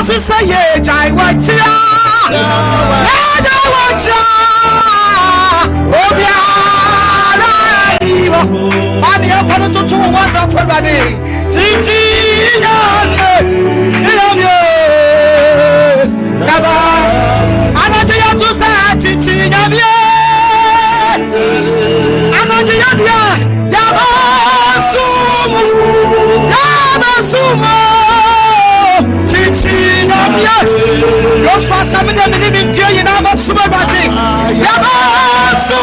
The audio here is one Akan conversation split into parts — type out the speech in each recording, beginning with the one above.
say, Jai Wachia, Wachia, Obia, and the opponent to 2 was of everybody. Titi, to say, Titi, Yabasumo, Titi, Joshua, some of them didn't feel you know about Sumabati. Yabasumo,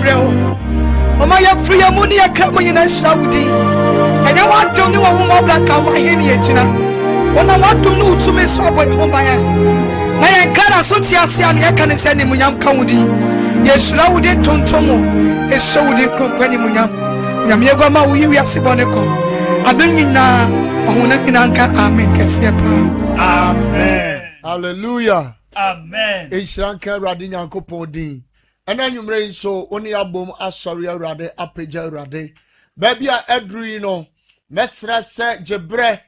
yɛbrɛ Oma yɛfiri yɛ mu ne yɛkra mu nyina nhyira wo din sɛ nyɛ woadom ne wɔwoma wobra wo ahene yɛgyina wɔna woadom ne wotumi so abɔ yɛ ho ban a na yɛnka na so te ase a ne yɛka ne sɛ animuonyam ka wo din yɛhyira wo din tontom ɛhyɛ wo din kurokura animuonyam nyame yɛguama wo yi wiase bɔne kɔ abɛm nyinaa ɔhona nyinaa nka amen kɛseɛ paa amen hallelujah amen ɛhyira nka awurade nyankopɔn din ɛna nwummerɛ yi nso wo ne abom asɔre awurade apagya awurade baabi a ɛduru yi no mɛsrɛ sɛ gyebrɛ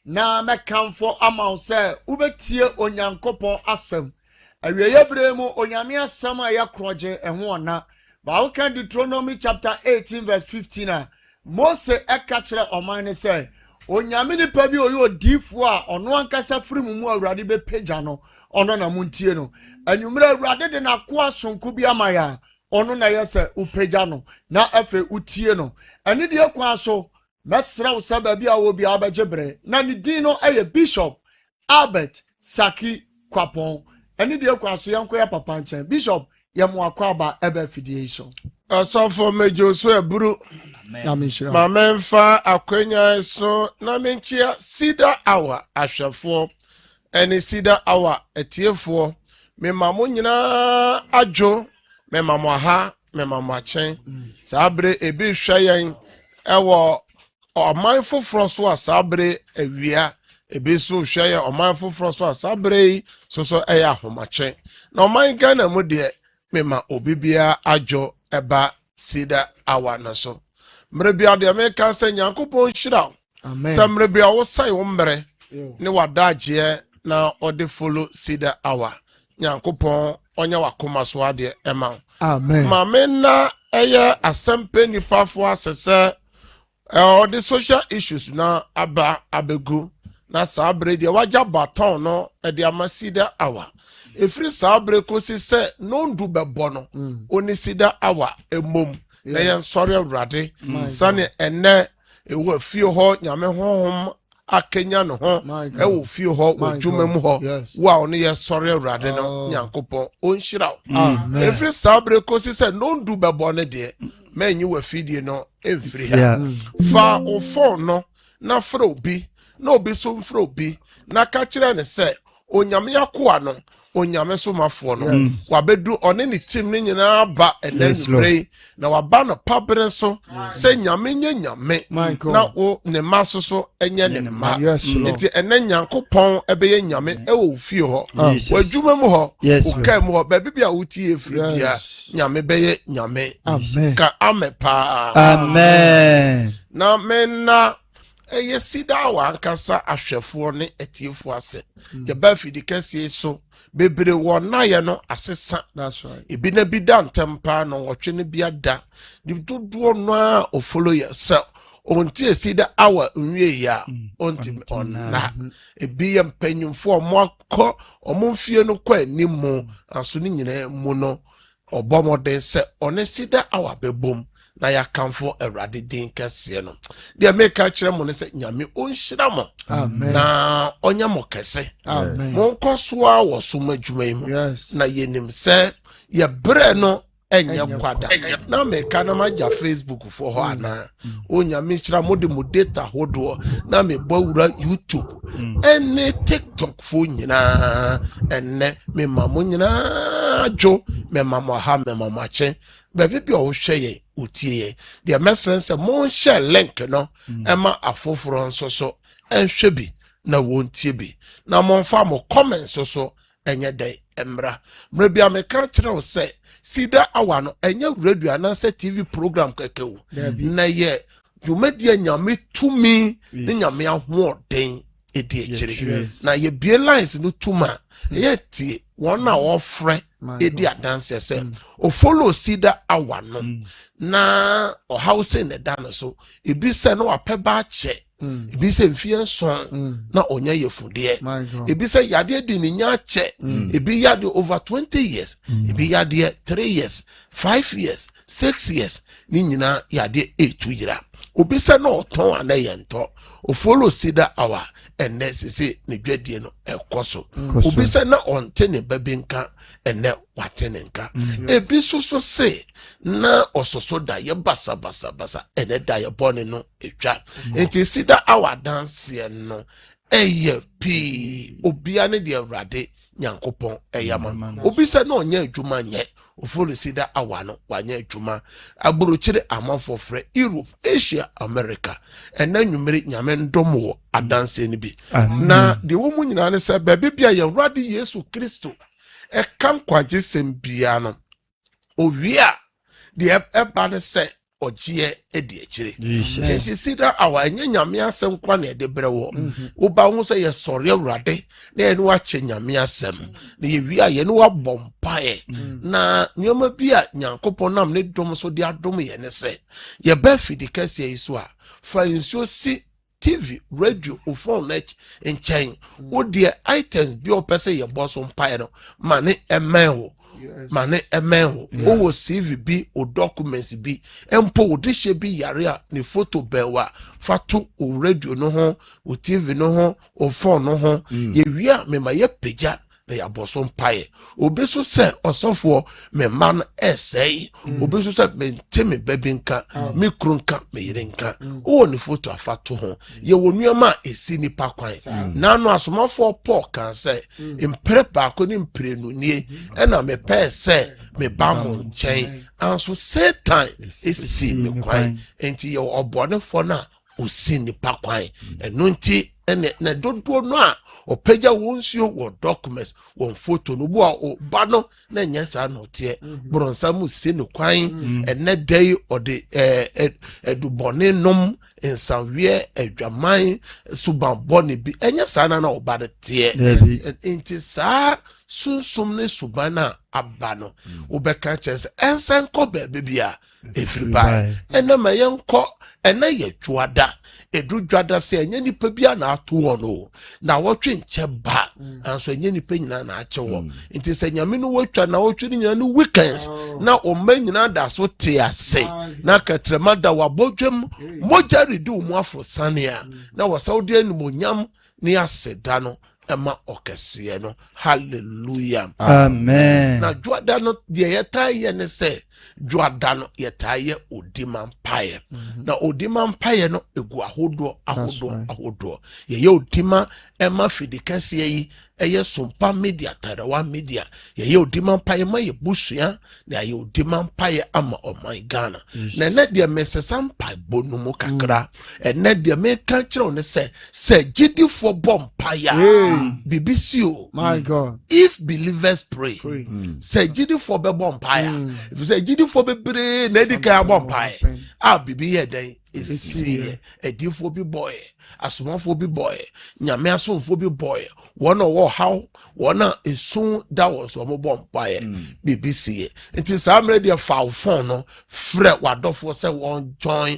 na mɛkamfo ama wo sɛ wobɛtie onyankopɔn asɛm awieyɛ berɛ mu onyame asɛm a yɛkorɔgye ɛho ɔna ba woka Deuteronomy chapter 18 verse 15 a Mose ɛka kyerɛ ɔman ne sɛ onyame nipa bi oyɛ odiifoɔ a ɔno ankasa firi mu awurade bɛpagya no ɔno na muntie no anwummerɛ awurade de n'akoa sonko bi ama ya ɔno na yɛ sɛ upagya no na afei utie no ɛne deɛ kwa so mɛsrɛ wo sɛ baabi a wɔ bi abɛgye brɛ na ne din no ɛyɛ Bishop Albert Saki Kwapɔn ɛne deɛ kwa so yɛnkɔ yɛ papa nkyɛn Bishop yɛmo akɔ aba ɛbɛ fidie so asɔfo mejo so eburu ma memfa akwanya so na menchia Sida Hour ahwɛfoɔ ɛne Sida Hour atiefoɔ mema mo nyinaa adwo mema mo aha mema mo akyɛn saa bere ebi hwɛ yɛn ɛwɔ ɔman foforɔ so a saa bere awia ebi so hwɛ yɛn ɔman foforɔ so a saa bere yi so ɛyɛ ahomakyɛn na ɔman Ghana mu deɛ mema obibia adwo ɛba Sida Hour na so mmerɛ bia deɛ meka sɛ nyankopɔn hyira sɛ mmerɛ bia wo sae wo mmerɛ ne wadagyeɛ na ɔde follow Sida Hour nyankopɔn ɔnyɛ wakoma so adeɛ ɛma amen ma me na ɛyɛ asɛmpe nipafoɔ asɛ sɛ ɔde social issues na aba abegu na saa bere deɛ wagya baton no ɛde ama Sida Hour efiri saa bere kosi sɛ nondu bɛbɔ no oni Sida Hour emom na yɛn sɔre awurade sane ɛnɛ ɛwɔ fie hɔ nyame honhom akenya no ho ɛwɔ fie hɔ wɔ dwuma mu hɔ wo a ɔne yɛ sɔre awurade no nyankopɔn ɔnhyira wo efiri saa bere kosi sɛ nondu bɛbɔ no deɛ mɛnyi wɔ fidie no ɛmfiri ha fa wo phone no na frɛ obi na obi so mfrɛ obi na ka kyerɛ ne sɛ onyame yakoa no onyame so mafoɔ no wabedu ɔne ne team ne nyinaa ba ɛnɛ nwummerɛ na waba no pabere so sɛ nyame nye nyame na wo ne ma so ɛnyɛ ne ma nti ɛnɛ nyankopɔn ɛbɛyɛ nyame ɛwɔ fie hɔ w'adwuma mu hɔ wokaa mu hɔ baabi bi a wotie efiri bia nyame bɛyɛ nyame ka ame paa amen na mena eye Sida Hour ankasa ahwɛfoɔ ne atiefoɔ ase yɛba fidi kɛseɛ so bebre wɔ naayɛ no asesa that's right ebi na bi da ntempa no wɔtwe ne bi ada de dodoɔ no a ofolo yɛ sɛ onti Sida Hour nwie ya onti onna ebi yɛ mpanyimfoɔ ɔmo akɔ ɔmo mfie no kɔ animu aso ne nyina mu no ɔbɔmɔden sɛ ɔne Sida Hour bɛbom na yakamfo awurade din kɛseɛ no deɛ meka kyerɛ mo ne sɛ nyame ɔnhyira mo na ɔnyɛ mo kɛse monkɔ so a wɔ so ma adwuma yi mu na yɛnim sɛ yɛbrɛ no ɛnyɛ kwada na meka na magya Facebook fo hɔ anaa onyame hyira mo de mo data hodoɔ na mebɔ wura YouTube ɛne TikTok fo nyinaa ɛnɛ mema mo nyinaa dwo mema mo ha mema mo akyɛn baabi bi a wohwɛ yɛ otie yɛ deɛ mɛsrɛ sɛ monhyɛ link no ɛma afoforo nso so ɛnhwɛ bi na wɔntie bi na momfa mo comments so ɛnyɛ dɛ mmra mmerɛ bi a meka kyerɛ wo sɛ Sida Hour no ɛnyɛ radio anaasɛ TV program kɛkɛ wo na yɛ dwumadie nyame tumi ne nyame ahoɔden ɛdi akyire na yɛbie lines no tuma ɛyɛ tie wɔn a wɔfrɛ ɛdi adanse sɛ o follow Sida Hour no na ɔhaw sɛ ne da no so ebi sɛ no wapɛ ba akyɛ ebi sɛ mfie nson na ɔnya yɛfudeɛ ebi sɛ yadeɛ di ne nya akyɛ ebi yadeɛ over 20 years ebi yadeɛ 3 years 5 years 6 years ni nyinaa yadeɛ 8 yira obi se no ton anayento o follow Cedar Hour ene sese ne dwadie no ekoso obi se na onte ne babinka ene wate ne nka ebi so se na ososo da ye basa ene da ye bone no etwa enti Cedar Hour dance no eye pi obi ane de Awurade Nyankopon eyama obi se na onye adwuma nye ofolo Cedar Hour no wanya adwuma aburochire amanfo frɛ Europe, Asia, America ena nwumere nyame ndom wo adanse ni bi na de wo mu nyina ne se baabi bia ye Awurade Yesu Kristo kam kwaje sembia no owia de eba ne se ogie edi akire enti Cedar Hour enye nyame asem kwa na de brewo wo ba hu se ye sori Awurade na enu wa che nyame asem na ye wi aye no wa bompae na nyoma bi a Nyankopon nam ne dom so de adom ye ne se ye ba fidi kase yi so a fa nsuo si TV, radio, or phone net in chain. What dear items be your person your boss on pino, money a man. Money a man, or CVB or documents be, and po this should be yaria, ni photo bewa, fatu or radio no home, or TV no home, or phone no home. Ye me my peja. They are bosom pie. Obeso se osofo me man essay. Obeso se me temi bebinka, me krunka, me yirinka. O ni photo afato ho. Ye wonuama esi nipa kwan. Na no asomafo Paul kan say, impre baako ni impre no nie. Ena me pe se me ba mo nchen. Anso Satan esi me kwan. Enti ye obonefo na osi nipa kwan. Eno nti ene na dodo no a opeja wonsuo wo documents won photo no bo a obano na nyasa no te bronsa mu se ne kwan ene dai ode edubone nom ensawie adwaman subambone bi enyasa na obade te enti sa sunsum ne subana abano obeka chese ensan ko bebe bia efribai ene mayenko ene ye twada edu dwada se enye nipa bia na ato wono na wotwe nche ba anso enye nipa nyina na ache wo nti se nyame no wotwa na wotwe nyina no weekends na o man nyina da so te ase na katrema da wabodwem moja redu mu afrosania na wasaudi animonyam ne aseda no ema okese no hallelujah amen na dwada no de yetaye ne se dwada no yetaye odiman paye na odiman paye no egu ahodo ye odima ema fidikase yi eye sompa media tarawa media ye odiman paye ma ye busua na ye odiman paye ama oman Ghana na ne de mesesam pa bonumu kakra ene de me ka kire ne se gidifo bompaya BBC o my God if believers pray. Say gidifo be bompaya if you say gidifo be bre na edika bompaya bibi ye den esi edifo bi boy asomafo bi boy nyame asomfo bi boy wona wo how wona esun da was o mo bompaye BBC it is am ready for phone no frɛ wadofo say won join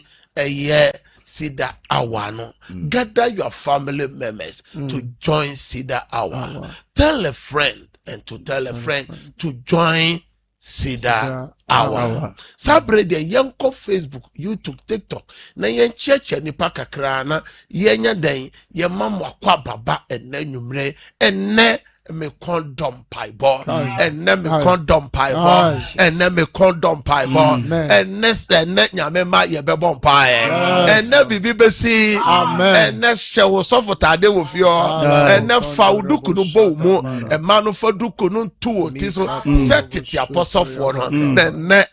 Cedar Hour no gather your family members to join Cedar Hour. Tell a friend and to tell a friend to join Cedar Hour. Sabre de yanko Facebook, YouTube, TikTok. Na yen cheche ni paka krana yenya den ye mamwa kwa baba ene nyumre ene me condom paibo ene me condom paibo ene me condom paibo ene se ne nyame ma ye be bon pae ene bibi besi ene hyewo sofotade wo fio ene fa uduku no bo mu e ma no fa duku no ntu oti so setiti aposofo no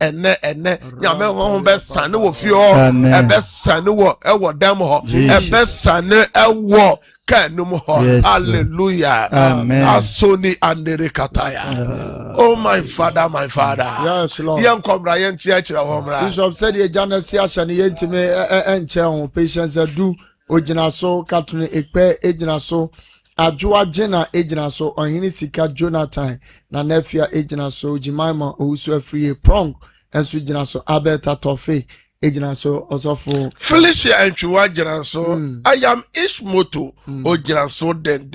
ene nyame ho be sane wo fio e be sane wo e wo dam ho e be sane e wo yes, hallelujah. Amen. Asoni andere kataya. Oh my father, my father. Yes, Lord. Yen komra yen tiachira homra. Bishop said ye jana si ashani yentime enche on patience do ojina so katune ekpe ejina so adwoa jena ejina so ohini sika Jonathan na nefia ejina so Jimaima owusu afrie prong enso ejina so Abeta Tofe ejina so osofo Felicia Entwiwa ejina so I am Ishmoto ojina so den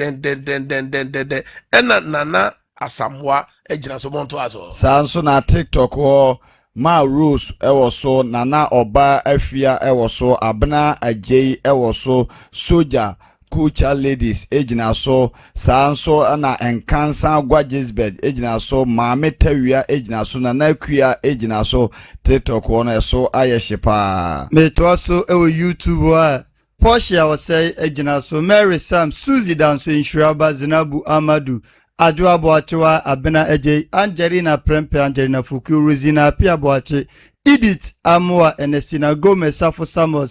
ena nana Asamwa ejina so monto aso sanso na TikTok o Ma Rose ewo so Nana Oba Afia ewo so Abna Ajay ewo so Soja Kucha Ladies ejina so Sanso ana Enkansa Gwagisbed ejina so Mame Tawia ejina so Nana Kuya ejina so TikTok wona so ayeshipa Metwa so ewo YouTube Portia was say ejina so Mary Sam Suzy Danso Inshuraba Zinabu Amadu Adwa Boachewa Abena Eje Angelina Prempe Angelina Fuku Rosina Pia Boache Edith Amwa Enestina Gomez Safo Samuel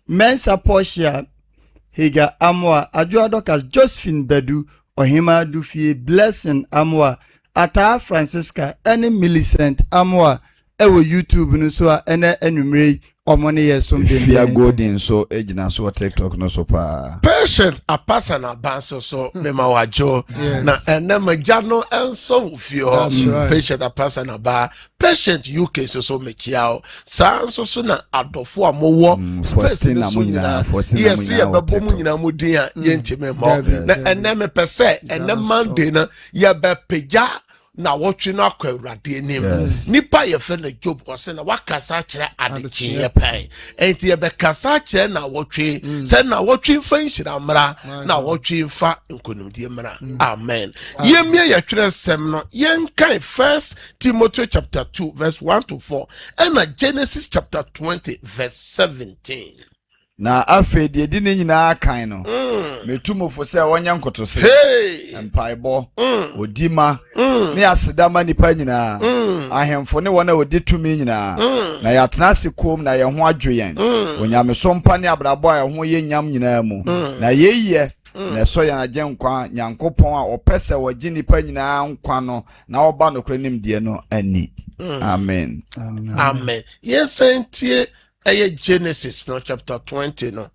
Mensa Portia Higa Amwa Adwa Dokas Josephine Bedu Ohima Dufie Blessing Amwa Ata Francisca Ene Millicent Amwa Ewo YouTube Nuswa Ene Enumere Omone Yesum Fia Golden so ejina so TikTok no so pa Patient a pasa na banso so mema wajo na ene majano enso ufio patient a pasa na ba patient UK so mechiao sanso so na adofo amowo Faustina munyina yes ye bebo munyina mudin a yentime mo na ene me pese ene Monday na ye be peja na watching na kwawrade nim nipa ye fe na Job wase na wakasa kire adechi ye pai enti ye be kasa kire na watwe se na watwe fa nhira mra na watwe fa nkonumdie mra amen ye mie ye twere sem no ye nkai 1 Timothy chapter 2 verse 1 to 4 and Genesis chapter 20 verse 17 na afi de di ne nyina kan no metumofo se wonya nkotose empaibo odima ne asedama nipa nyina ahemfo ne wona odi tumi nyina na yatena sekom na ye ho adwoyen onyame so mpa ne abrabo a ye ho ye nyam nyina mu na yeyiye na so ya na genkwa nyankopon a opese wagi nipa nyina nkwa no na oba no kranim die no ani amen amen yes entie Genesis no chapter 20 no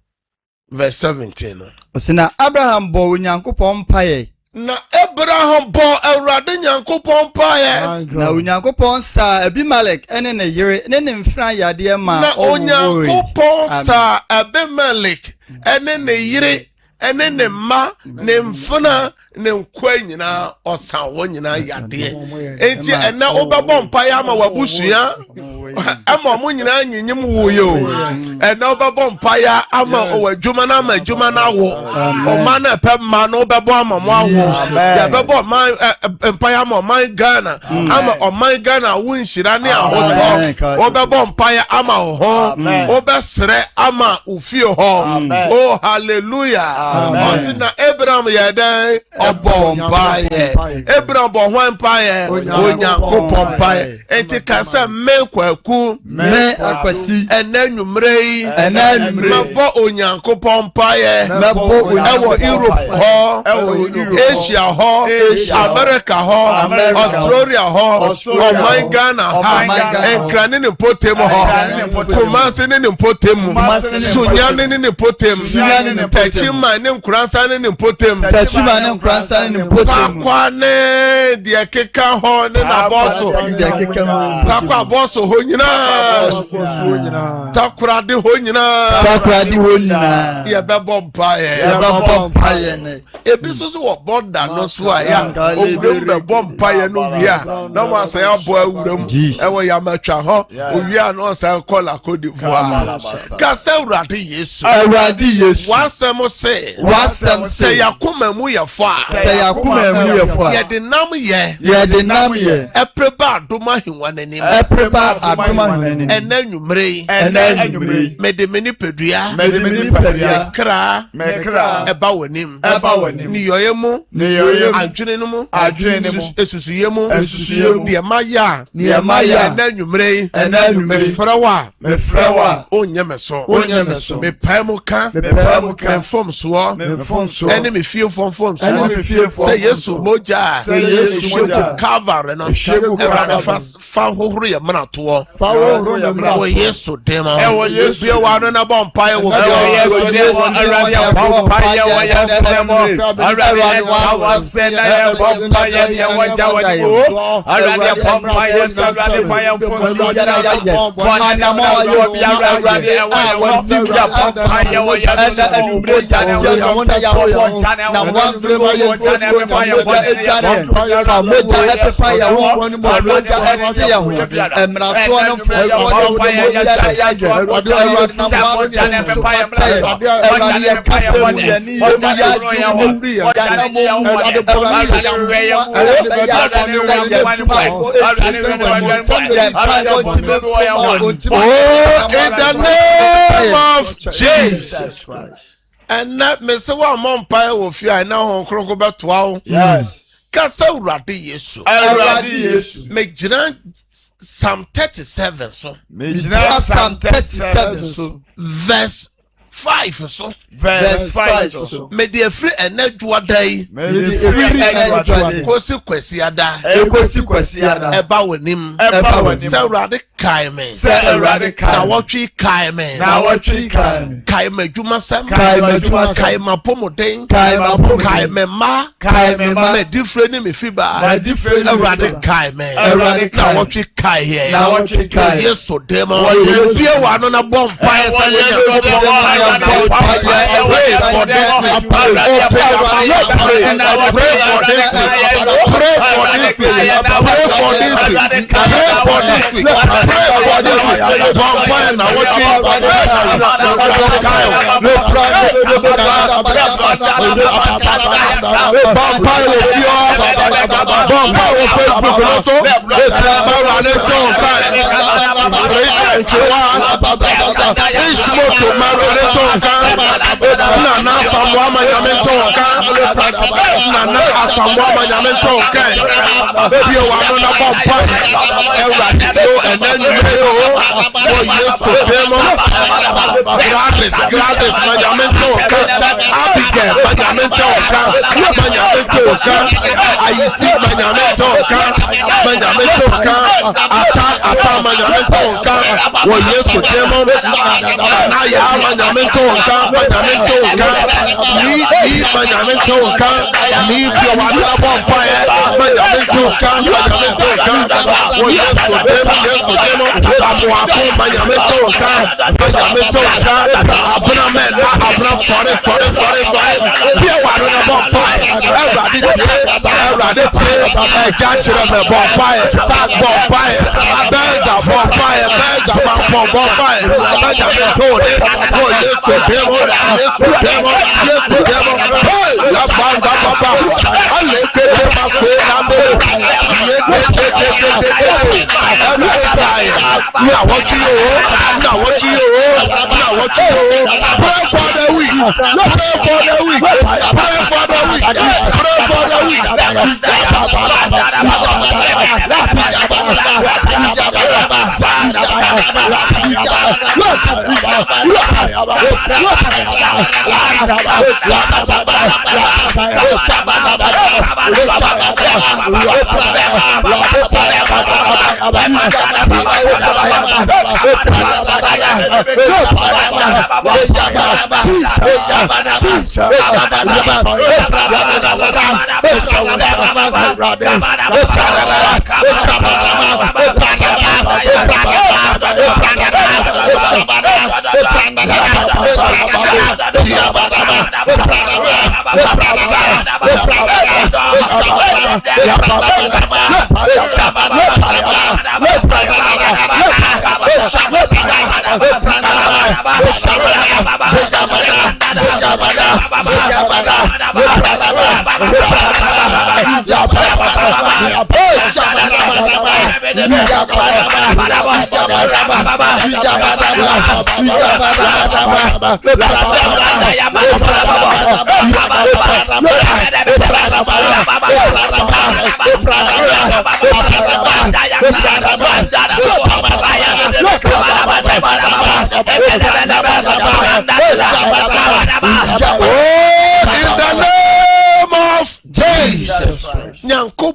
verse 17 no. Osina Abraham bo Onyankopon mpaye. Na Abraham bo Awurade Nyankopon mpaye. Na Onyankopon sa Abimelech ene ne yere ne ne mfran yade ma na Onyankopon sa Abimelech ene ne yere ene ne ma ne mfuna ne nkwa nyina osan wo nyina yade enti ene obebo mpaye ama wabusua ama mo nyina nyinyim wo yo ene obebo mpaye ama owadwuma na ama adwuma na wo oma na pemma no obebo ama mo awo ya bebo man mpaye ama man Ghana ama oman Ghana wo nhira ne ahoto obebo mpaye ama ho obesre ama ufie ho oh hallelujah osina Abraham yeden obompaye Abraham bo hwampaye Onyankopon mpaye enti kasa mekwaku me akwasi enanwumrei mabo Onyankopon mpaye ewo Europe ho Asia ho America ho Australia ho Oman Ghana ha enkrane ne potem ho Kumasi ne potem Sunyane ne potem Techima ne nkransa ne potem Techima ne nkransa ne potem Takwa ne de keka ho ne na boso de keka ho takwa boso ho nyina takwa de ho nyina ye bebo mpaye ne ebiso so wo border no so aya owuram be bompaye no wia na mo asan abo awuram ewo ya matwa ho owia no asan kola Cote d'Ivoire ka se Awurade Yesu wasem se yakoma mu ye fa ye de nam ye epreba adoma hwa nanim enanwumrei mede meni pedua kra eba wonim ni yoyemu adwene no mu esusuye mu de maya enanwumrei mefrawa onyemeso me paimuka me form so enemy feel form say Yesu moja cover no fa hohoro ye mna to o Yesu demo be wa no na bompaye wo Yesu demo arade bompaye wo Yesu demo arade wa sena ye bompaye ye waja wo arade bompaye arade fire fonso kwana na mo yo bi arade e wa bompaye wo Yesu enumre channel na name of Jesus Christ. And that me say one more pie of you. I now on Kronko back to wow. Yes. Kasa uradi Yesu. Make Jinan Psalm 37 so. Psalm 37 so. Verse 5 so. Verse 5 so. Me the free and nedwa day. Kosi kwesi ada. Eba wenim. Say uradi kai me. Na watchi kai me. Kai me juma sam. Kai ma pomoden. Kai me ma. Me different me fiba. Uradi kai me. Na watchi kai here. Yes so demo. Fear one on a bomb fire. Nana Samoa Mayamento Nana Asamoa Mayamento baby you are on a bomb and then you know oh yes so demo gratis Mayamento Abigail Mayamento I see Mayamento Ata Mayamento oh yes so demo na ya Mayamento Yes, devil. Hey, la banda baba. Aleke de mafe ambe. Now what you? Pray for the weak.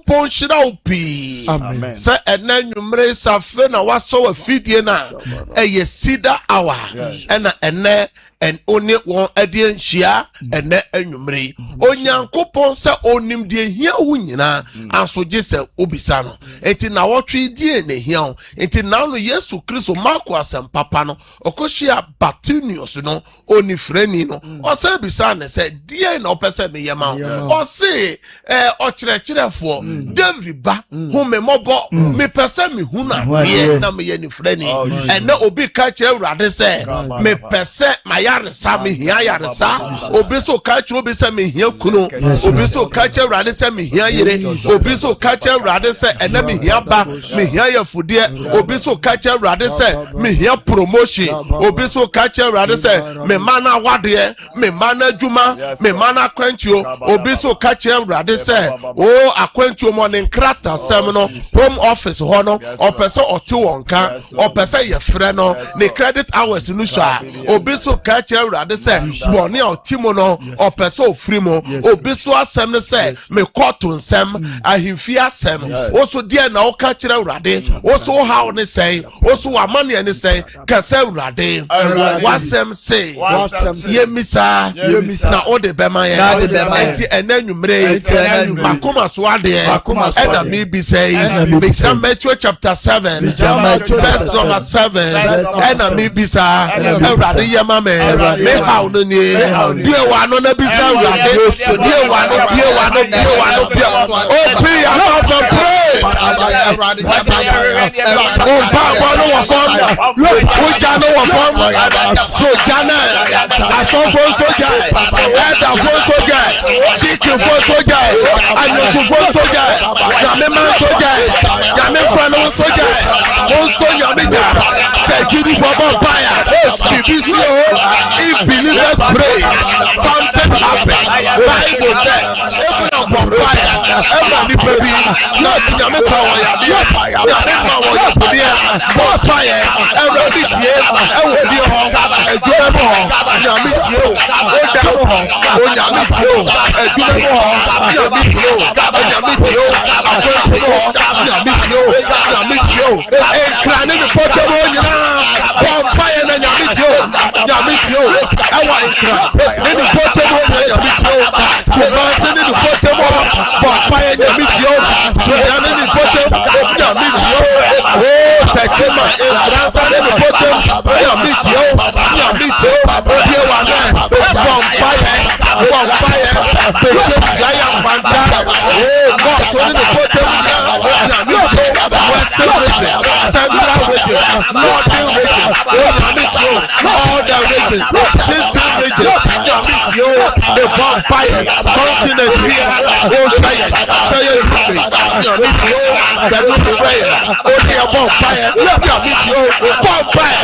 nyankopɔn hyira wo pii sɛ ɛnɛ nwumere safe na wasɔ wɔ fidie na ɛyɛ sida hour ɛna ɛnɛ one wɔn ɛde nhyia ɛnɛ anwumere onyankopɔn sɛ onim deɛ hia wo nyinaa anso gye sɛ obisa no enti na wɔtwe die ne hia wo enti na no Yesu Kristo Marko asɛm papa no ɔkɔhyia Bartimaeus no oni frani no ɔsɛ bisa ne sɛ die na ɔpɛ sɛ meyɛ ma wo ɔse ɔkyerɛkyerɛfoɔ David ba home mmɔbɔ mepɛ sɛ mehu na deɛ na meyɛ ne frani ɛnɛ obi ka kyerɛ Awurade sɛ mepɛ sɛ mayaresa mehia yaresa obi so ka kyerɛ obi sɛ mehia kunu obi so ka kyerɛ Awurade sɛ mehia yere obi so ka kyerɛ Awurade sɛ ɛnɛ mehia ba mehia yɛfudeɛ obi so ka kyerɛ Awurade sɛ mehia promotion obi so ka kyerɛ Awurade sɛ me ma na wadeɛ me ma na adwuma me ma na akwantuo obi so ka kyerɛ Awurade sɛ o akwantuo mo ne nkrata sɛm no home office hɔ no ɔpɛ sɛ ɔte wɔn ka ɔpɛ sɛ yɛfrɛ no ne credit hours no so a obi so ka kyerɛ Awurade sɛ bɔne a ɔte mu no ɔpɛ sɛ ofiri mu obi so asɛm no sɛ me kɔto nsɛm ahemfie asɛm o so deɛ na ɔka kyerɛ Awurade o so haw ne sɛn o so wamane ne sɛn kɛsɛ Awurade wasɛm se yemisa na ode bɛma yɛ enti ɛnɛ nwumere makoma so adeɛ ɛna mebisa yi mekyerɛ Matthew chapter 7 verse number 7 ɛna mebisa Awurade yɛma me haw no nie bie wa no na bisa Awurade bie wa no open your mouth and pray ompa no wɔ fam woja no wɔ fam soja na asɔfo soja ɛdafo soja dikifo soja anyɔkufo soja nyamema soja nyamefra no soja wonso nyamija sɛ gidifo bɔ mpaya bibisi o if believers pray something happen Bible said even upon fire ever nipa bi not nyame fa wɔn yadeɛ nyame ma wɔn yadeɛ bɔ fire ɛwurade tie ɛwɔ bi hɔ adwuma mu hɔ nyame tie o ɔda mu hɔ onyame tie o adwuma mu hɔ nyame tie o onyame tie o akɔntu mu hɔ nyame tie o ekura ne ne pɔtɔ mu nyinaa bɔ fire na nyame tie o ɛwɔ ekura ne ne pɔtɔ mu nyame tie o kumanse ne ne pɔtɔ mu bɔ fire nyame tie o suya ne ne pɔtɔ nyame tie o tɛkima ekransa ne ne pɔtɔ nyame tie o bie wa ne bɔ fire pɛtɛ yaya fanta bɔsɔ ne ne pɔtɔ nyame tie o western region central region northern region nyame tie o all the regions 16 regions nyame tie o the vampire continent here Australia say UK nyame tie o the new prayer only a vampire nyame tie o vampire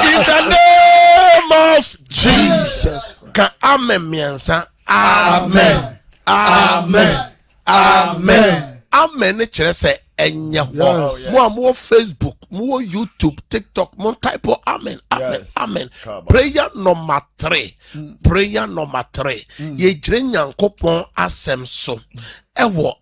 in the name of Jesus. Amen. Amen. Amen. Amen. Amen. Kyerɛ sɛ ɛnyɛ hɔ. Mo Facebook, mo YouTube, TikTok, mo type of amen. Amen. Prayer number 3. Ye gyere Nyankopɔn asɛm so. Ɛwɔ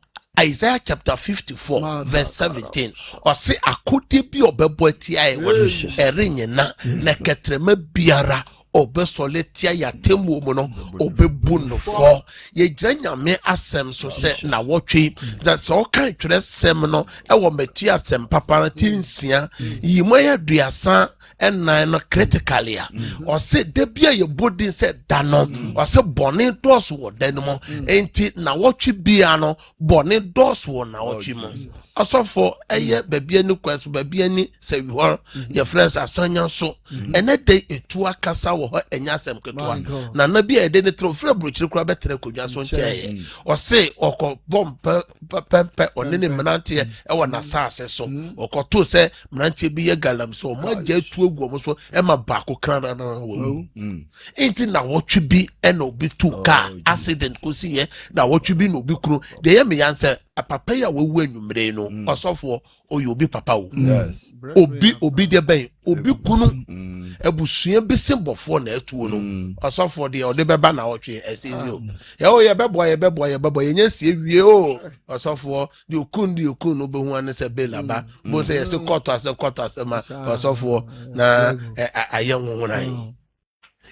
Isaiah chapter 54 verse 17 ɔse akode bi ɔbɛbɔ atia ɛwɔ ɛrenyina na kɛtrɛma biara obesole tia ya temu mu no obebu no fo ye gyina nyame asɛm so sɛ na wɔtwe that so kan twere sɛm no ɛwɔ matu asɛm papa na tinsia yi moya duasa ɛnan no critically a ɔse de bia ye bodin sɛ da no ɔse bɔne dɔso wɔ da no mo enti na wɔtwe bia no bɔne dɔso wɔ na wɔtwe mo asɔfo ɛyɛ babia ni kwaso babia ni sɛ wi hɔ ye friends asanya so ɛnɛ de etu akasa ho enya asem ketua na na bia ede ne trofre brochire kura betere kodwa so nkyɛ o se okɔ bompa pempe onene mnante e wɔ na saase so okɔ to se mnante bi ye galam so mo agya tu agu mo so e ma baako krana na wo enti na wotwe bi e na obi tu car accident ko si ye na wotwe bi na obi kru de ye me yanse papa ya wewu anwumre no osofo oyi obi papa wo obi de ben obi kunu ebusua bi simbofo na atuo no osofo de ode beba na wotwe esisi o ye bebo ye nya sie wie o osofo de okun no be hu an se belaba bo se ye se quarter ma osofo na aye nwunan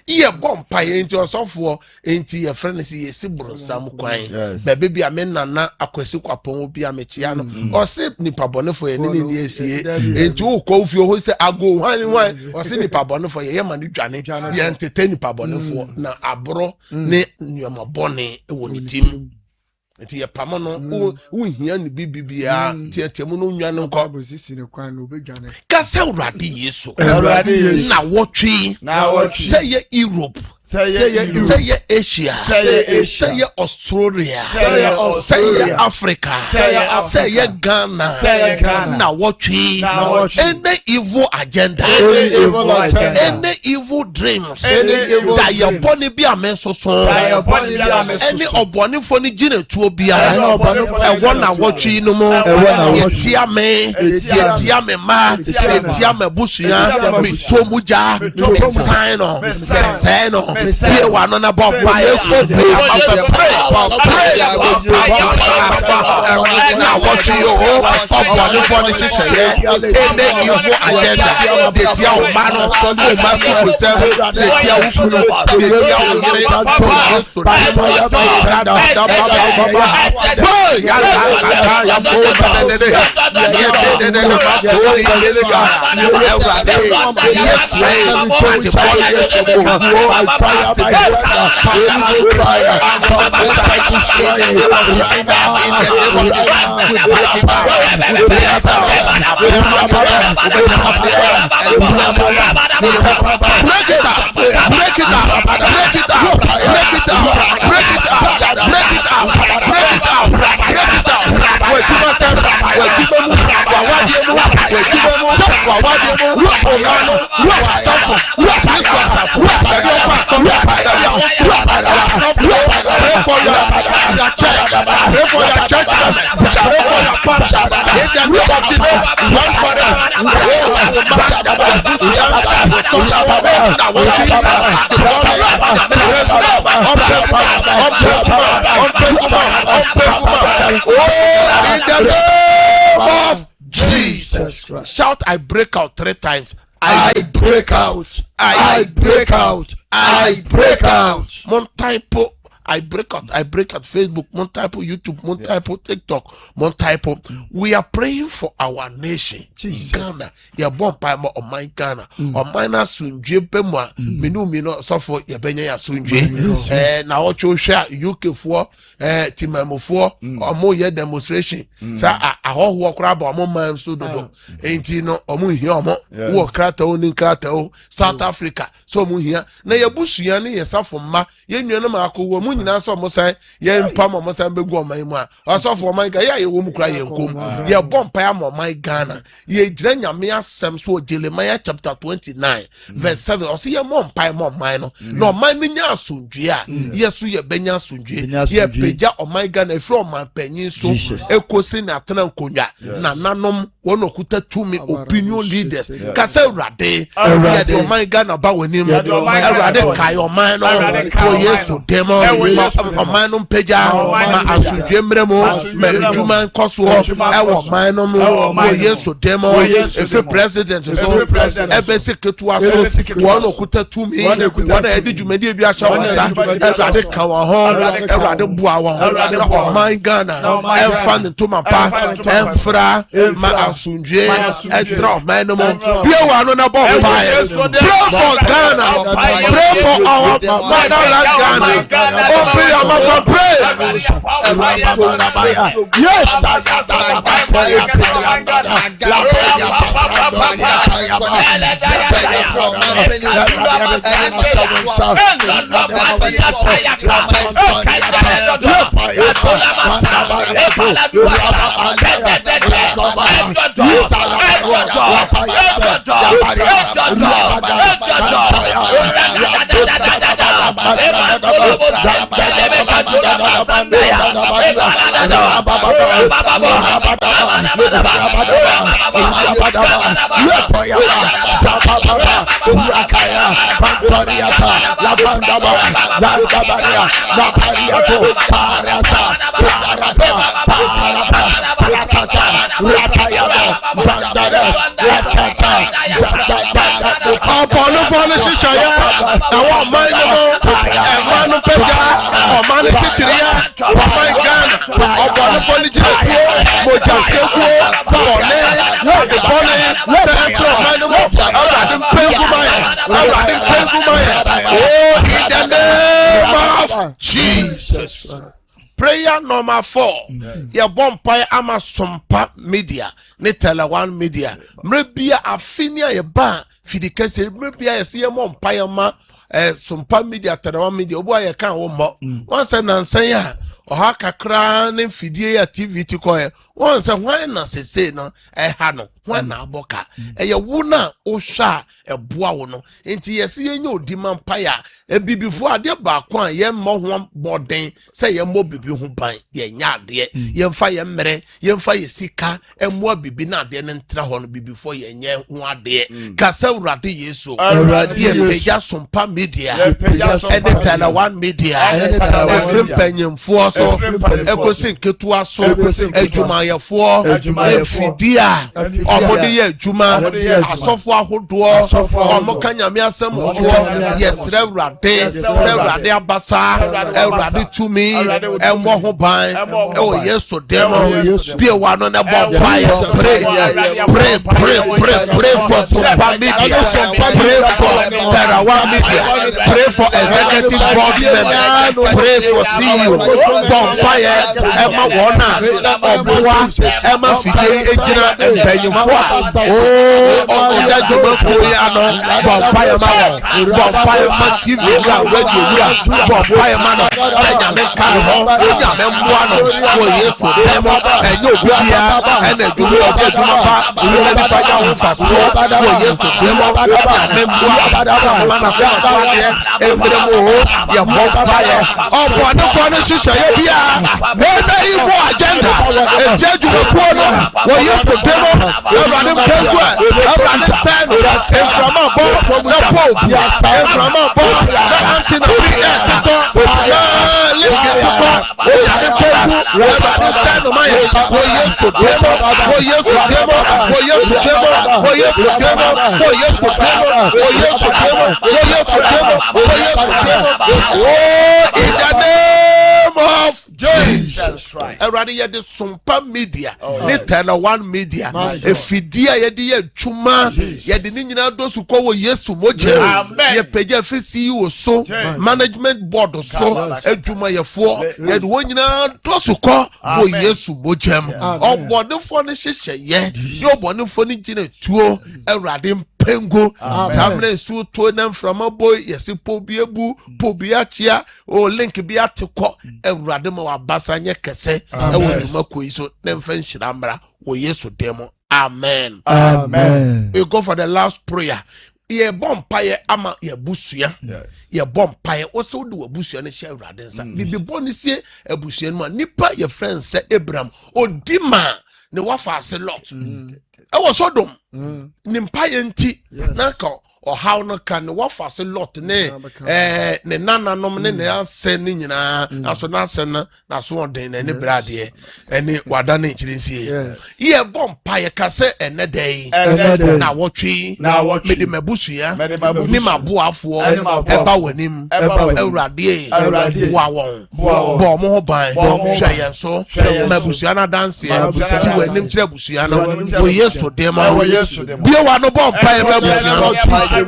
iye bompa ye nti osofo enti ye frene si ye siburu sam kwan bebe bia me nana akwasi kwapon obi amechia no o se nipa bonefo ye ni esie enti wo kwa ofie ho se ago wan o se nipa bonefo ye ma ni dwane ye entertain nipa bonefo na abro ne nyoma bone e wo ni tim enti ye pamo no wo hia ni bibia tiatemu no nwa no nko sisi ne kwan no obedwane kasa urade yesu na wotwe say ye Europe say ye Asia say ye Australia say ye Africa say ye Ghana na wotwe any evil agenda any evil dreams that your body be amenso so any oboni for ni gine tuo bia e wona wotwe no mo yetia me ma yetia me busua mi to muja sign on see one on above by pray now what you of for the sister any evil agenda the tia man on Sunday massive preserve the tia uno the Jesus Christ. Shout, I break out 3 times. I break out. I break out. I break out. Mon type I break out Facebook, mon type YouTube, mon type TikTok, mon type. We are praying for our nation. Ghana. Ya bon pa mo o my Ghana. O mina sunje pe mo menu so for ya benya ya sunje. Na o cho hwa UK for timamo for o mo ye demonstration. Sa ahoho kra ba o mo man so dodo. Enti no o mo hia o mo wo krata o ni krata o South Africa. So mo hia na ya busua ne ye safo ma ye nua na ma akowo mu nyina so mo san ye mpa mo san begu o man mu a asofo man ga ye wo mu kra ye nkom ye bompa ya mo man Ghana ye gyira nyame asem so Jeremiah chapter 29 verse 7 o se ye mo mpa mo man no na man ni nya asundwe a ye so ye benya asundwe ye peja o man Ghana efro o man panyin so ekosi na atena akonya na nanom wono kuta tumi opinion leaders kasa urade ya de oman Ghana ba wanim urade kai oman no wo Yesu demo oman no peja ma asudwe mremo ma ejuma nkoso e wo oman no wo Yesu demo efe president so ebese ketu aso wono kuta tumi wona edi jumadi bi acha wonsa urade ka wo ho urade bua wo oman Ghana e fan to mapa emfra ma asundwe e drop man no be one na bomb pray for Ghana, pray for our motherland Ghana, open your mouth and pray. Yes, upon the furniture, I want mine and one pega, or man teacheria, or my gun, upon the furniture, Mojaco, for the oh, in the name of Jesus. Prayer number 4. Ya bompire ama sompa media. Ne tele one media. Mrebia afinia ye ba fidikese mrebia ye siye mompire ma sompa media tele one media. Obo ye kan wo mo. Once nansan ya oha kakra ne fidie ya TV ti koye. Once hwan na sese no ha no. Hwan na aboka. Ye wo na o hwa eboa wo no. Enti ye siye nya odiman paya bibifo ade ba kwa ye mo ho boden se ye mo bibi ho ban ye nya ade ye mfa ye mmere ye mfa ye sika emo bibi na ade ne ntra ho no bibifo ye nye ho ade kasa urade Yesu urade ye peja sompa media editala one media efrem panyemfo so ekosin ketua so adwumayefo efidia omode ye adwuma asofo ahodo omoka nyame asem odo yesre urade Rade abasa, Rade to me, and more who buy. Oh, yes, so demo, be one on the bomb fire. Pray for some media, pray for Tarawa media, pray for executive board member, pray for CEO, bomb fire, Emma Warner, Obuwa, Emma Fide, Ejina, and Benyufwa. Oh, that you must go on, bomb fire, TV. Bob Fireman, Yesu, Demo, and you and the Jumia, in the name of Jesus Christ. Already had the Sumpa media, Nitana one media, if Fidia Yadia Chuma, Yadinina those who call Yesu Moja, Yapeja CEO so management board or so, Ejuma Yafo, Yadwina those who call for Yesu Mojem, or one of Fonisha, yeah, your one of Fonigina tour, a radim. Pengo, Samne su to them from a boy, yes, Pobiebu, Pobiachia, or Link Beatico, and Radimo Abasanya Kase, and Makuiso, then French Rambra, or yes, demo. Amen. Amen. We go for the last prayer. Ye bompire ama ye busuya. Ye bompire also do a busuya ne share radensa. Bibi boni se a busuya ma nipa ye friend se Abraham o dima ne wafa ase lot ewo Sodom ne mpaye nti na ka how no can what for a lot ne nana nom ne send nyina aso na sen na so odin ne brade ene wada ne nchirinsie ye bompa ye kase ene dey na wotwi mede mabusua ni maboafo eba wanim ewrade wa won bo mo ho ban hwe yen so mabusua na dance ti wanim kire busua no wo yeso dem bi wa no bompa ye mabusua in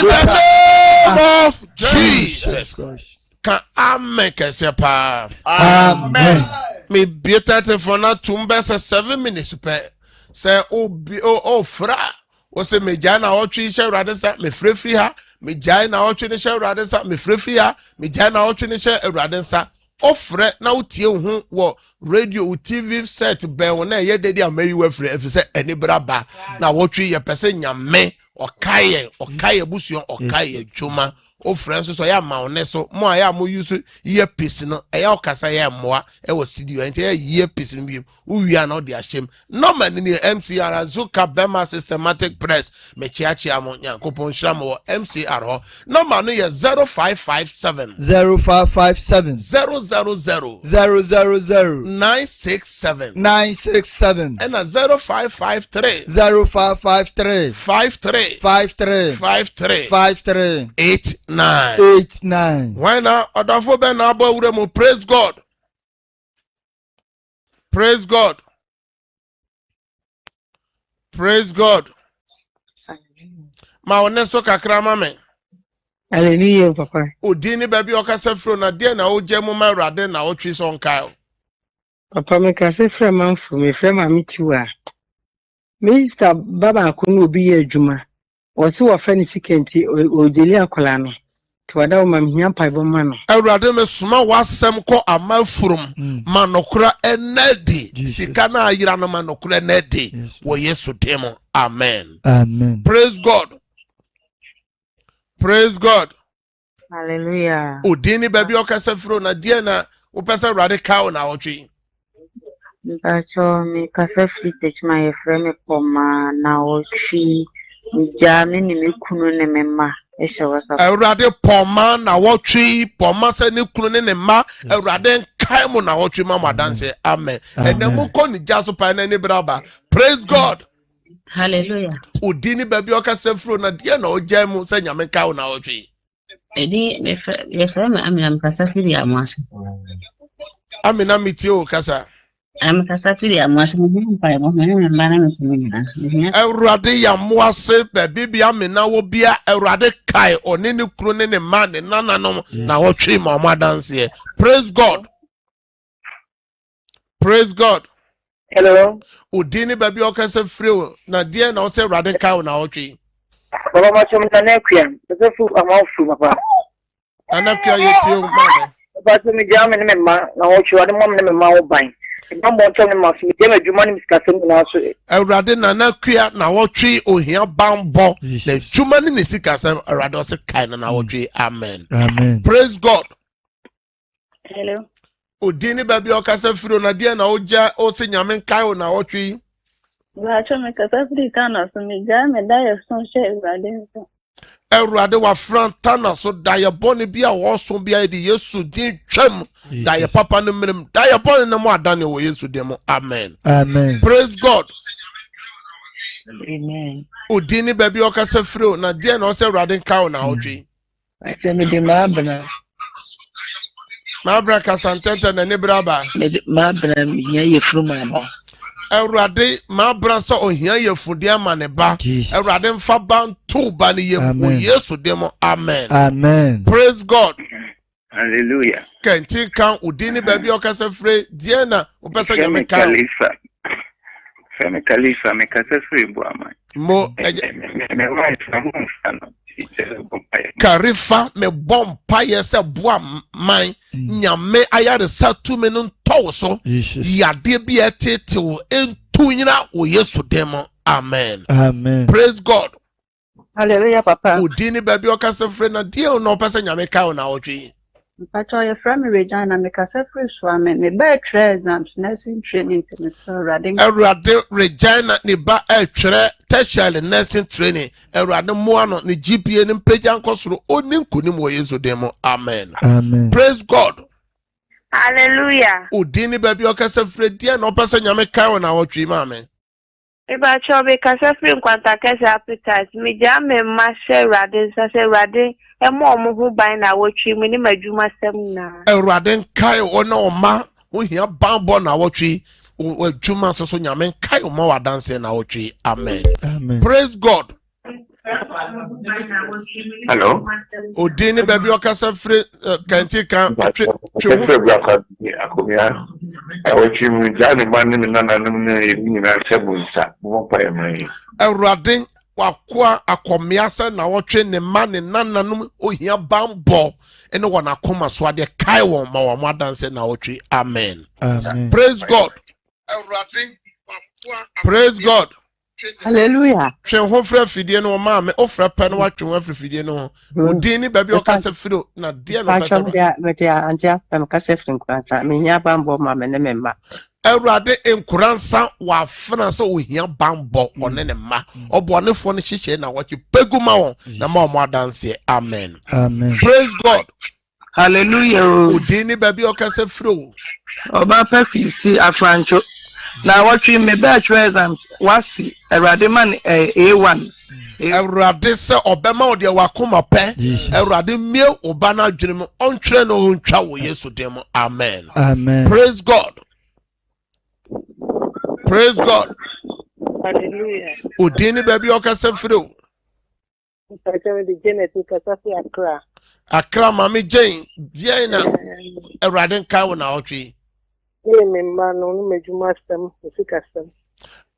the name of Jesus. Can amen kesepa. Amen. Me better for not to 7 minutes per. Say oh fra. O se me jana otwi she urade sa me frefri ha me jana otwi ne she urade sa me frefri ha me jana otwi ne she urade sa ofre na utie hu wo radio TV set ben wo na ye dedi amayi wafre efise eni braba na wotwi ye pese nyame okaye busuon okaye dwuma ofre so ya ma one so mo aya mo use ye piece no eya okasa ya moa e wo studio ente ye piece no bi uwia na odi ashem no man ni MCR Azuka Bema Systematic Press me chiachia mo nyankopon hira mo MCR ho no man no ye 0557 0557 000 967 and a 0553 53 89. Why now? Odafo ben na abo wure mo praise God. Praise God. Praise God. Ma oneso kakra mame. Hallelujah, papa. Odini baby okase fro na de na oje mo ma urade na otwi so nkai. Papa me kase fra manfo me fra ma mitiwa. Mr. Baba akunu obi ye adwuma. Wose wo fa ni sikenti ojeli akola no. Twada wo mamhia paibo ma no. Awurade me soma wasem ko amafurum manokura enedi. Sika na ayira no manokura enedi. Wo Yesu demo. Amen. Amen. Praise God. Praise God. Hallelujah. Odini baby okase fro na de na wo pese radical na otwi. Mpacho me kase free teach my friend poma na otwi. Jami ni me kunu ne mema. Awurade poma na wotwi poma se ne kunu ne ma awurade nkai mo na wotwi mama dance amen and then mo ko ni jaso pa na ne braba praise God. Hallelujah. Udini baby okase fro na de na ogya mu se nyame nkai na wotwi edi me frema amina mkasa fili amwase amina mitio kasa amkasa fili amwase mpa mo me mbana metumina awurade ya mwase baby bia amina wo bia awurade kai oni ne kunu ne ma ne nananom na wotwi mama dance praise God. Praise God. Hello. Udini baby okase free na de na o se awurade kai na wotwi Baba ma chom na nekua. Bese fu amafu papa. Anakua yetio mama. Papa to me jam ne mema na wotwi ade mom ne mema wo ban. Mambo chom ne mafu me dem adwuma ne misikasem na so. Awurade na nakua na wotwi ohia bambo na adwuma ne misikasem awurade o se kai na wotwi amen. Amen. Praise God. Hello. Udini baby okase free na de na ogya o se nyame kai na wotwi Bacho me kasa fili kana so me jame da son she urade so. Awurade wa franta na so da ye boni bia wo so bia de Yesu din twam da ye papa no mrem da ye boni na mo adane wo Yesu din mo amen. Amen. Praise God. Amen. Udini baby okase free na de na o se awurade kai na wotwi Ase me de ma bana. Mabra kasantenta na nebraba. Mabra ya yefruma ba. Ewurade mabra so ohia yefudi ama ne ba. Ewurade mfa ban to ba ne yefo Yesu demo. Amen. Amen. Praise God. Hallelujah. Kenti kan udini baby okasa free die na opesa nyame kan. Femi Khalifa me kasa free boama. Mo me wife no. Karifa me bompa yese boa man nyame ayare satu me no ntowo so yade bi etetewo entu nyina wo Yesu demo. Amen. Amen. Praise God. Hallelujah papa. Udini baby okasa free na die no opesa nyame kan na otwe. Pacho ye from Regina me kasa free swame me ba tre exams nursing training to so rading. Erade Regina ni ba etwere tertiary nursing training. Erade mo ano ni GPA ni mpagya nkosoro oni nkunim wo Yesu demo. Amen. Amen. Praise God. Hallelujah. Udini baby okasa free dia na opesa nyame kan na otwe ma amen. Pacho be kasa free nkwanta kasa appetite me ja me ma share rading say rading emo omo ban na wotwi me ni madwuma sem na Erade nkai ona oma wo hia bambo na wotwi adwuma so nyame nkai oma wadanse na wotwi. Amen. Amen. Praise God. Hello. Udini baby okasa free kanti kan akomia awochi mu jani mani nana nana ni na sebunsa mo pa yamai. Erade wakwa akomia se na wotwe ne ma ne nananum ohia bambo ene wona akoma so ade kai won ma wo adanse na wotwe. Amen. Amen. Praise God. Praise God. Hallelujah. Twen ho fra fidie no ma me ofra pe no watwen ho fra fidie no odin ni baby okasa firo na de no pesa me dia antia me kasa firi nkwanta me nya bambo ma me ne memma. Erade enkuransa wa fana so ohia bambo one ne ma obonefo no hihye na wachi peguma won na ma omo adanse. Amen. Amen. Praise God. Hallelujah. Odin ni baby okasa firo Oba perfisi afrancho na watwi me batch exams wasi erade man A1 Erade se obema ode wakoma pe erade mie oba na adwenem ontwere no ontwa wo Yesu dem. Amen. Amen. Praise God. Praise God. Hallelujah. Odini baby okasa firo Pacho me de genetic kasa fi Accra. Accra mami Jane die na erade nkai wo na otwe. Me ma no no madwuma sem ofika sem.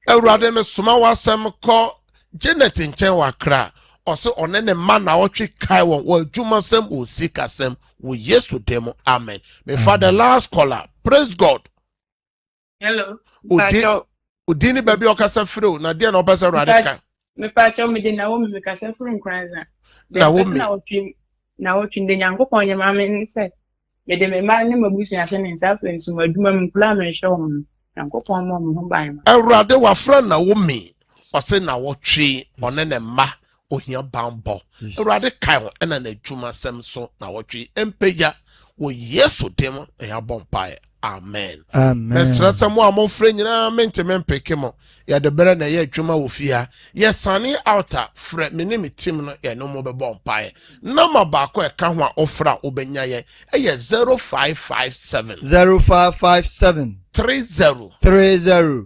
Erade me soma wasem ko Janet nchen wa Accra ose one ne ma na otwe kai wo adwuma sem o sika sem wo Yesu demo. Amen. Me father last caller. Praise God. Hello. Udini baby okasa firo na dia na opesa erade ka. Me pacho me de na wo me kasa furu nkranza. Na wo me na wo twinde nyankopon nyama me ni se me de me ma ne mabusu ase ne nsafa nsu madwuma me kula me hwe wo nyankopon mo ho ban ma. Erade wa fra na wo me ose na wo twe one ne ma ohia bambo. Erade kai ena na adwuma sem so na wo twe empeja wo Yesu dem ya bompa. Amen. Amen. Mesra samo amofre nyina mente mempeke mo ya de bere na ye adwuma wo fia ye sane outer fre me ne metim no ye no mo be bompa na ma ba ko e ka ho a ofra obenya ye eye 0557 0557 30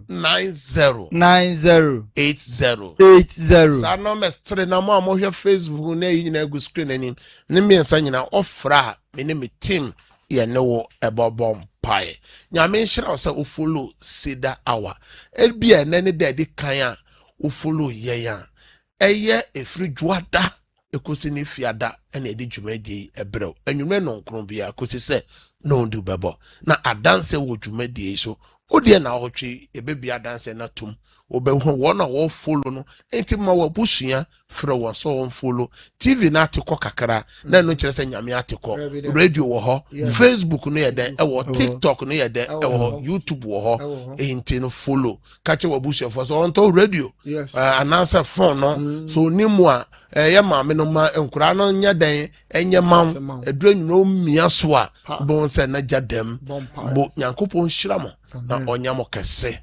90 80 sa no mestre na mo amohwe Facebook na yi nyina gu screen anim ne miensa nyina ofra me ne metim ye ne wo ebobom pae nyame nhyira wo se o follow Cedar Hour elbia na ne da di kan a o follow ye ya eye efri dwoada ekosi ne fiada na edi dwumadi ebrew anwumre no nkron bia kosi se no ndu bebo na adanse wo dwumadi so odie na hotwe ebebi adanse na tum obehu wona wo follow no enti ma wo busua frɛ wo so won follow TV na atekɔ kakra na no kyerɛ sɛ nyame atekɔ radio wo ho Facebook no yɛ den ɛwɔ TikTok no yɛ den ɛwɔ YouTube wo ho enti no follow ka kyɛ wo busua fo so on to radio anansa phone no so nimu a yɛ maame no ma nkura no nya den enye mam edura nyino mia so a bon sɛ na gya dem bo nyankopɔn hyira mo na onyamo kɛse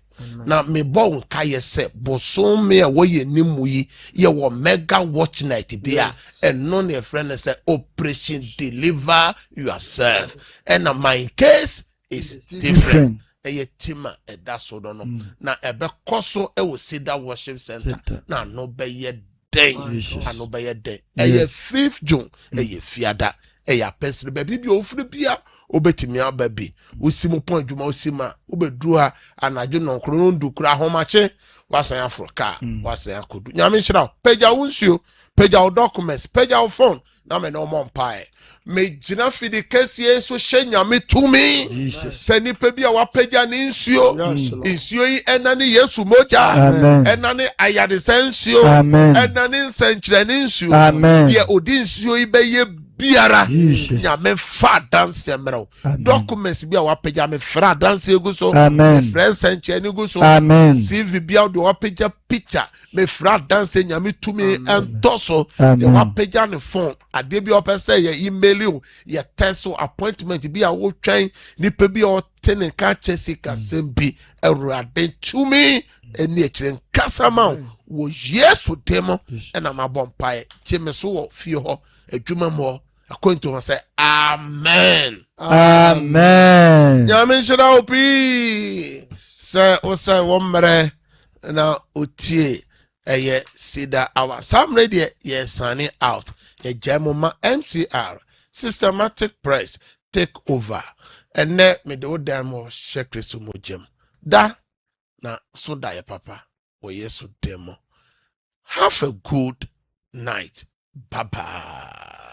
na me bo nka ye se bosom me a wo ye nimu yi ye wo mega watch night bia eno ne friend say operation deliver yourself and my case is different. Eye tima eda so do no na ebe koso e wo Cedar Worship Center na no be ye den ano be ye den eye 5th June eye fiada eye apesre baby bi ofuru bia obetimi ababi osimo pon adwuma osima obeduru ha anajo nonkro no ndukura ahomache wasan Africa wasan akodu nyame hira pagya wonsuo pagya documents pagya phone na me no mo mpae me gina fidi kesi so nyame tumi se nipa bi a wapagya ne nsuo nsuo yi enane Yesu moja enane ayade sensuo enane nsenkyere ne nsuo bia odi nsuo yi beye biara nyame fa dance emero documents bia wapagya me fra dance eguso me friend senkyere ne guso CV bia de wapagya picture me fra dance nyame tumi entoso de wapagya ne phone ade bi opese ye email you ye test appointment bia wo twen nipa bi o tene ka chesika sembi Awurade tumi eni ekire nkasama wo Yesu demo ena mabompai chemeso wo fie ho adwuma mo according to say amen nyame shira opi say o say wo mre na otie eye Cedar Hour some ready ye signing out ye jamoma MCR systematic press take over and ne me do demo share Kristo mojem da na so da ye papa o Yesu demo have a good night bye bye.